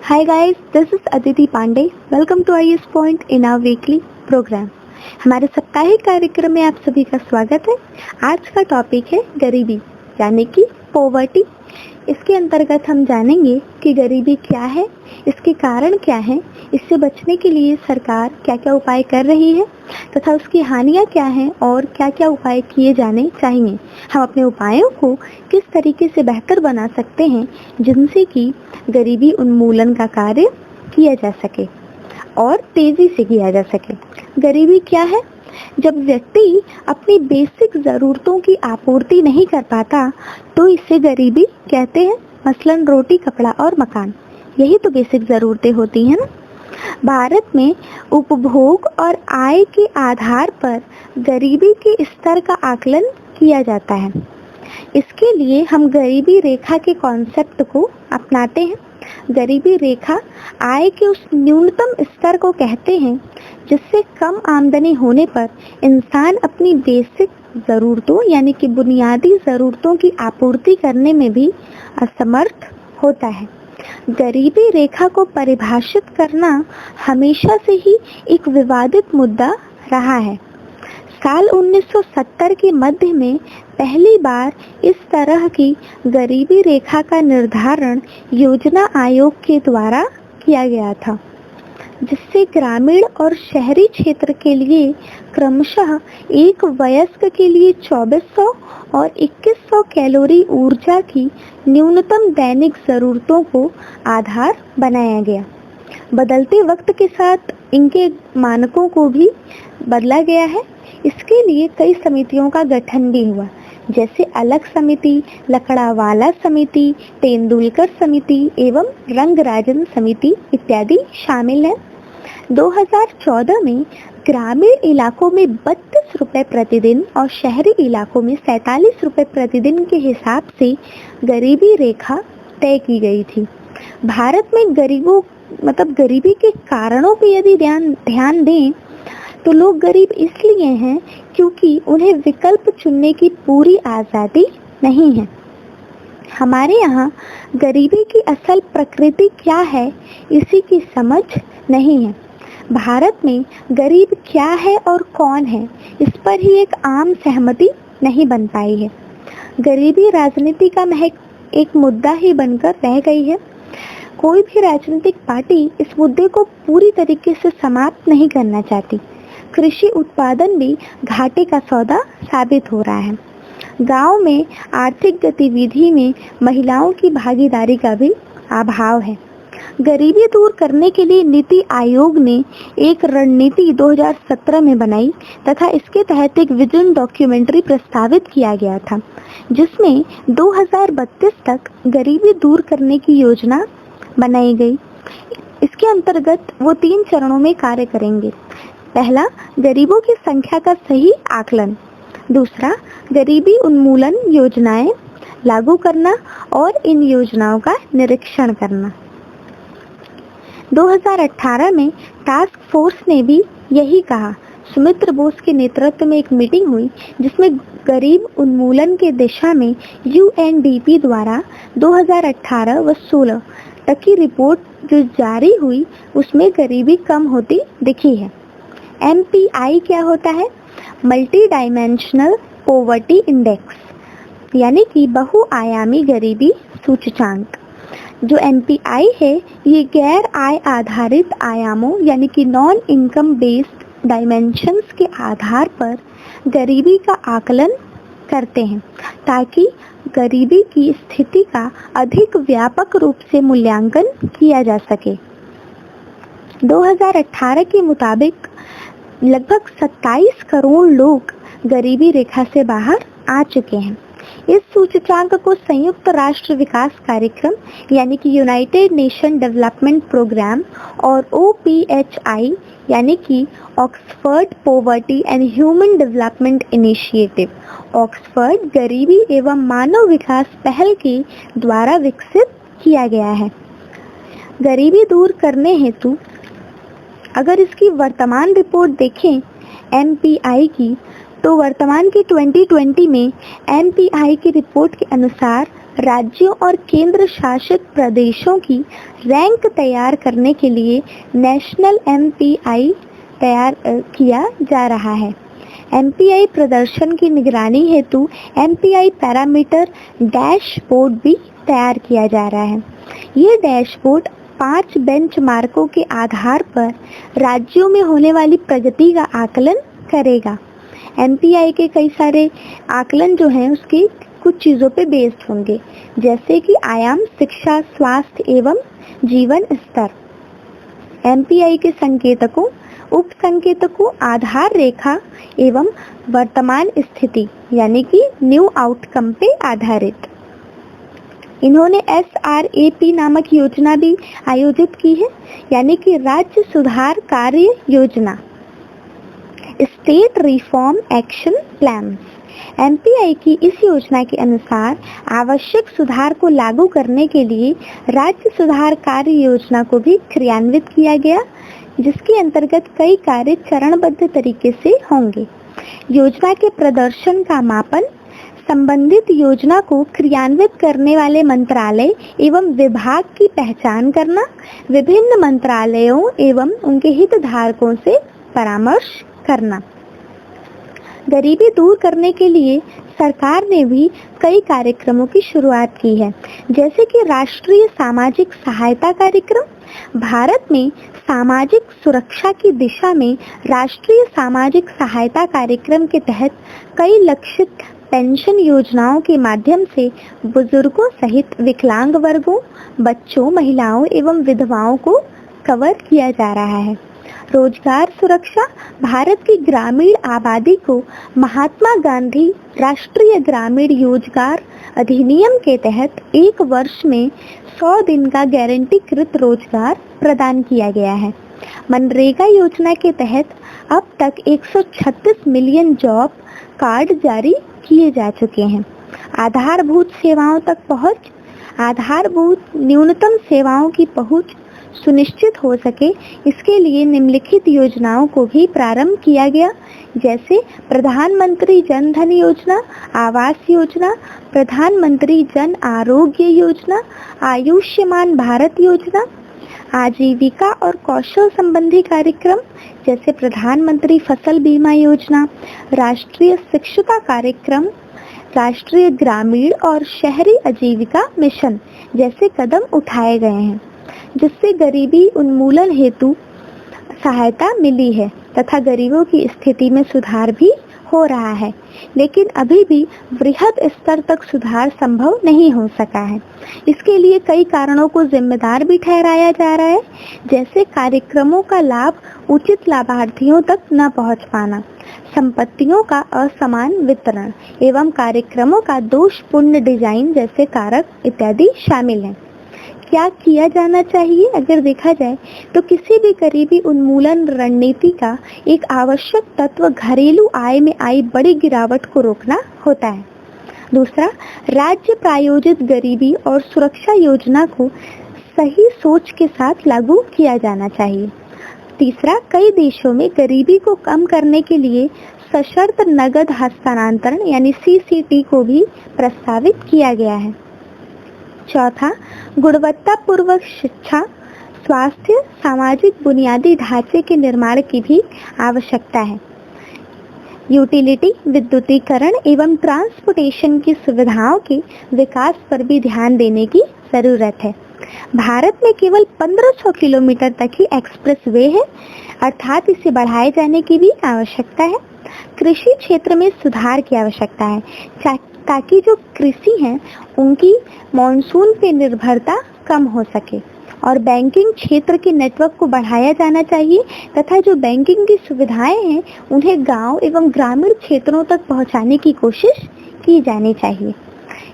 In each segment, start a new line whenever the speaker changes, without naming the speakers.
Hi guys, this is Aditi Pandey. Welcome to IS Point in our weekly program. हमारे साप्ताहिक कार्यक्रम में आप सभी का स्वागत है। आज का टॉपिक है गरीबी यानी कि पॉवर्टी। इसके अंतर्गत हम जानेंगे कि गरीबी क्या है, इसके कारण क्या हैं, इससे बचने के लिए सरकार क्या क्या उपाय कर रही है तथा उसकी हानियां क्या हैं और क्या क्या उपाय किए जाने चाहिए। हम अपने उपायों को किस तरीके से बेहतर बना सकते हैं जिनसे कि गरीबी उन्मूलन का कार्य किया जा सके और तेजी से किया जा सके। गरीबी क्या है? जब व्यक्ति अपनी बेसिक ज़रूरतों की आपूर्ति नहीं कर पाता तो इसे गरीबी कहते हैं। मसलन रोटी, कपड़ा और मकान, यही तो बेसिक ज़रूरतें होती हैं ना। भारत में उपभोग और आय के आधार पर गरीबी के स्तर का आकलन किया जाता है। इसके लिए हम गरीबी रेखा के कॉन्सेप्ट को अपनाते हैं। गरीबी रेखा आय के उस न्यूनतम स्तर को कहते हैं जिससे कम आमदनी होने पर इंसान अपनी बेसिक ज़रूरतों यानी कि बुनियादी ज़रूरतों की आपूर्ति करने में भी असमर्थ होता है। गरीबी रेखा को परिभाषित करना हमेशा से ही एक विवादित मुद्दा रहा है। साल 1970 के मध्य में पहली बार इस तरह की गरीबी रेखा का निर्धारण योजना आयोग के द्वारा किया गया था, जिससे ग्रामीण और शहरी क्षेत्र के लिए क्रमशः एक वयस्क के लिए 2400 और 2100 कैलोरी ऊर्जा की न्यूनतम दैनिक ज़रूरतों को आधार बनाया गया। बदलते वक्त के साथ इनके मानकों को भी बदला गया है। इसके लिए कई समितियों का गठन भी हुआ, जैसे अलग समिति, लकड़ावाला समिति, तेंदुलकर समिति एवं रंगराजन समिति इत्यादि शामिल हैं। 2014 में ग्रामीण इलाकों में 32 रुपये प्रतिदिन और शहरी इलाकों में 47 रुपये प्रतिदिन के हिसाब से गरीबी रेखा तय की गई थी। भारत में गरीबी के कारणों पर यदि ध्यान दें तो लोग गरीब इसलिए हैं क्योंकि उन्हें विकल्प चुनने की पूरी आज़ादी नहीं है। हमारे यहाँ गरीबी की असल प्रकृति क्या है, इसी की समझ नहीं है। भारत में गरीब क्या है और कौन है, इस पर ही एक आम सहमति नहीं बन पाई है। गरीबी राजनीति का महज एक मुद्दा ही बनकर रह गई है। कोई भी राजनीतिक पार्टी इस मुद्दे को पूरी तरीके से समाप्त नहीं करना चाहती। कृषि उत्पादन भी घाटे का सौदा साबित हो रहा है। गांव में आर्थिक गतिविधि में महिलाओं की भागीदारी का भी अभाव है। गरीबी दूर करने के लिए नीति आयोग ने एक रणनीति 2017 में बनाई तथा इसके तहत एक विजन डॉक्यूमेंट्री प्रस्तावित किया गया था, जिसमें 2032 तक गरीबी दूर करने की योजना बनाई गई। इसके अंतर्गत वो 3 चरणों में कार्य करेंगे। पहला, गरीबों की संख्या का सही आकलन। दूसरा, गरीबी उन्मूलन योजनाएं लागू करना और इन योजनाओं का निरीक्षण करना। 2018 में टास्क फोर्स ने भी यही कहा। सुमित्र बोस के नेतृत्व में एक मीटिंग हुई जिसमें गरीब उन्मूलन के दिशा में UNDP द्वारा 2018 व 16 तक की रिपोर्ट जो जारी हुई उसमें गरीबी कम होती दिखी है। MPI क्या होता है? मल्टी डायमेंशनल पॉवर्टी इंडेक्स, यानी कि बहुआयामी गरीबी सूचकांक। जो MPI है ये गैर आय आधारित आयामों यानी कि नॉन इनकम बेस्ड डायमेंशंस के आधार पर गरीबी का आकलन करते हैं ताकि गरीबी की स्थिति का अधिक व्यापक रूप से मूल्यांकन किया जा सके। 2018 के मुताबिक लगभग 27 करोड़ लोग गरीबी रेखा से बाहर आ चुके हैं। इस सूचकांक को संयुक्त राष्ट्र विकास कार्यक्रम यानी कि यूनाइटेड नेशन डेवलपमेंट प्रोग्राम और OPHI यानी कि Oxford poverty and human development initiative, Oxford गरीबी एवं मानव विकास पहल के द्वारा विकसित किया गया है। गरीबी दूर करने हेतु अगर इसकी वर्तमान रिपोर्ट देखें MPI की, तो वर्तमान की 2020 में MPI की रिपोर्ट के अनुसार राज्यों और केंद्र शासित प्रदेशों की रैंक तैयार करने के लिए नेशनल एमपीआई तैयार किया जा रहा है। एमपीआई प्रदर्शन की निगरानी हेतु एमपीआई पैरामीटर डैशबोर्ड भी तैयार किया जा रहा है। ये डैशबोर्ड 5 बेंचमार्कों के आधार पर राज्यों में होने वाली प्रगति का आकलन करेगा। एमपीआई के कई सारे आकलन जो हैं उसके कुछ चीज़ों पे बेस्ड होंगे, जैसे कि आयाम, शिक्षा, स्वास्थ्य एवं जीवन स्तर। एमपीआई के संकेतकों, उप संकेतकों, आधार रेखा एवं वर्तमान स्थिति यानी कि न्यू आउटकम पे आधारित। इन्होंने SRAP नामक योजना भी आयोजित की है, यानी कि राज्य सुधार कार्य योजना, state reform action plan. MPI की इस योजना के अनुसार आवश्यक सुधार को लागू करने के लिए राज्य सुधार कार्य योजना को भी क्रियान्वित किया गया, जिसके अंतर्गत कई कार्य चरणबद्ध तरीके से होंगे। योजना के प्रदर्शन का मापन, संबंधित योजना को क्रियान्वित करने वाले मंत्रालय एवं विभाग की पहचान करना, विभिन्न मंत्रालयों एवं उनके हितधारकों से परामर्श करना। गरीबी दूर करने के लिए सरकार ने भी कई कार्यक्रमों की शुरुआत की है, जैसे कि राष्ट्रीय सामाजिक सहायता कार्यक्रम। भारत में सामाजिक सुरक्षा की दिशा में राष्ट्रीय सामाजिक सहायता कार्यक्रम के तहत कई लक्षित पेंशन योजनाओं के माध्यम से बुजुर्गों सहित विकलांग वर्गों, बच्चों, महिलाओं एवं विधवाओं को कवर किया जा रहा है। रोजगार सुरक्षा, भारत की ग्रामीण आबादी को महात्मा गांधी राष्ट्रीय ग्रामीण रोजगार अधिनियम के तहत 1 वर्ष में 100 दिन का गारंटीकृत रोजगार प्रदान किया गया है। मनरेगा योजना के तहत अब तक 136 मिलियन जॉब कार्ड जारी किए जा चुके हैं। आधारभूत सेवाओं तक पहुंच, आधारभूत न्यूनतम सेवाओं की पहुंच सुनिश्चित हो सके, इसके लिए निम्नलिखित योजनाओं को भी प्रारंभ किया गया, जैसे प्रधानमंत्री जन धन योजना, आवास योजना, प्रधानमंत्री जन आरोग्य योजना, आयुष्मान भारत योजना, आजीविका और कौशल संबंधी कार्यक्रम जैसे प्रधानमंत्री फसल बीमा योजना, राष्ट्रीय शिक्षुता कार्यक्रम, राष्ट्रीय ग्रामीण और शहरी आजीविका मिशन जैसे कदम उठाए गए हैं, जिससे गरीबी उन्मूलन हेतु सहायता मिली है तथा गरीबों की स्थिति में सुधार भी हो रहा है। लेकिन अभी भी वृहद स्तर तक सुधार संभव नहीं हो सका है। इसके लिए कई कारणों को जिम्मेदार भी ठहराया जा रहा है, जैसे कार्यक्रमों का लाभ उचित लाभार्थियों तक न पहुंच पाना, संपत्तियों का असमान वितरण एवं कार्यक्रमों का दोषपूर्ण डिजाइन जैसे कारक इत्यादि शामिल हैं। क्या किया जाना चाहिए? अगर देखा जाए तो किसी भी गरीबी उन्मूलन रणनीति का एक आवश्यक तत्व घरेलू आय में आई बड़ी गिरावट को रोकना होता है। दूसरा, राज्य प्रायोजित गरीबी और सुरक्षा योजना को सही सोच के साथ लागू किया जाना चाहिए। तीसरा, कई देशों में गरीबी को कम करने के लिए सशर्त नगद हस्तांतरण यानी CCT को भी प्रस्तावित किया गया है। चौथा, गुणवत्तापूर्वक शिक्षा, स्वास्थ्य, सामाजिक बुनियादी ढांचे के निर्माण की भी आवश्यकता है। यूटिलिटी, विद्युतीकरण एवं ट्रांसपोर्टेशन की सुविधाओं के विकास पर भी ध्यान देने की जरूरत है। भारत में केवल 1500 किलोमीटर तक ही एक्सप्रेस वे है, अर्थात इसे बढ़ाए जाने की भी आवश्यकता है। कृषि क्षेत्र में सुधार की आवश्यकता है ताकि जो कृषि हैं उनकी मॉनसून पे निर्भरता कम हो सके, और बैंकिंग क्षेत्र के नेटवर्क को बढ़ाया जाना चाहिए तथा जो बैंकिंग की सुविधाएं हैं उन्हें गांव एवं ग्रामीण क्षेत्रों तक पहुंचाने की कोशिश की जानी चाहिए।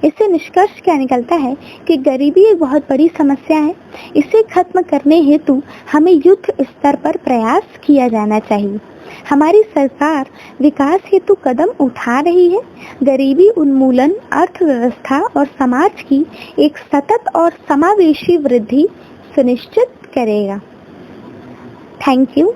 इससे निष्कर्ष क्या निकलता है कि गरीबी एक बहुत बड़ी समस्या है। इसे खत्म करने हेतु हमें युद्ध स्तर पर प्रयास किया जाना चाहिए। हमारी सरकार विकास हेतु कदम उठा रही है। गरीबी उन्मूलन अर्थव्यवस्था और समाज की एक सतत और समावेशी वृद्धि सुनिश्चित करेगा। Thank you.